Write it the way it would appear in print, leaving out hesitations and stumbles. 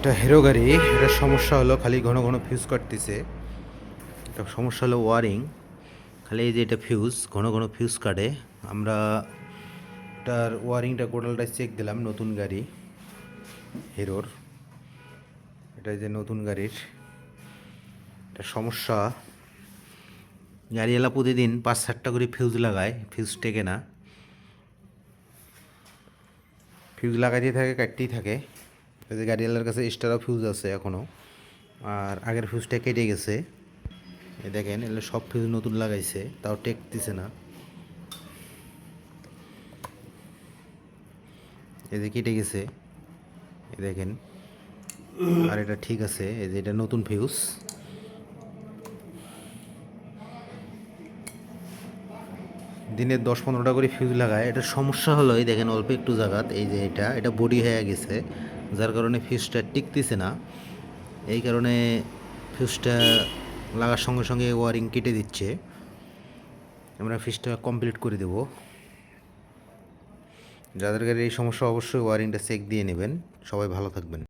এটা হিরো গাড়ি। এটার সমস্যা হলো খালি ঘন ঘন ফিউজ কাটতেছে। এটা সমস্যা হলো ওয়ারিং। খালি এই যে এটা ফিউজ ঘন ঘন ফিউজ কাটে। আমরা এটার ওয়ারিংটা টোটালটা চেক দিলাম। নতুন গাড়ি হিরোর, এটা যে নতুন গাড়ির এটা সমস্যা। গাড়িওয়ালা প্রতিদিন 5-7টা করে ফিউজ লাগায়, ফিউজ টেকে না। ফিউজ লাগাইতেই থাকে, কাটতেই থাকে। এই যে গাড়িওয়ালার কাছে এক্সট্রা ফিউজ আছে এখনও, আর আগের ফিউজটা কেটে গেছে। এই দেখেন, এগুলো সব ফিউজ নতুন লাগাইছে, তাও টেকতেছে না। এই যে কেটে গেছে, এই দেখেন। আর এটা ঠিক আছে, এই যে এটা নতুন ফিউজ। দিনে 10-15টা করে ফিউজ লাগায়। এটা সমস্যা হলো এই দেখেন, অল্প একটু জায়গাত এই যে এটা বডি হয়ে গেছে, যার কারণে ফিউজটা টিকতেছে না। এই কারণে ফিউজটা লাগার সঙ্গে সঙ্গে ওয়ারিং কেটে দিচ্ছে। আমরা ফিউজটা কমপ্লিট করে দেব। যাদের গাড়ির এই সমস্যা অবশ্যই ওয়ারিংটা চেক দিয়ে নেবেন। সবাই ভালো থাকবেন।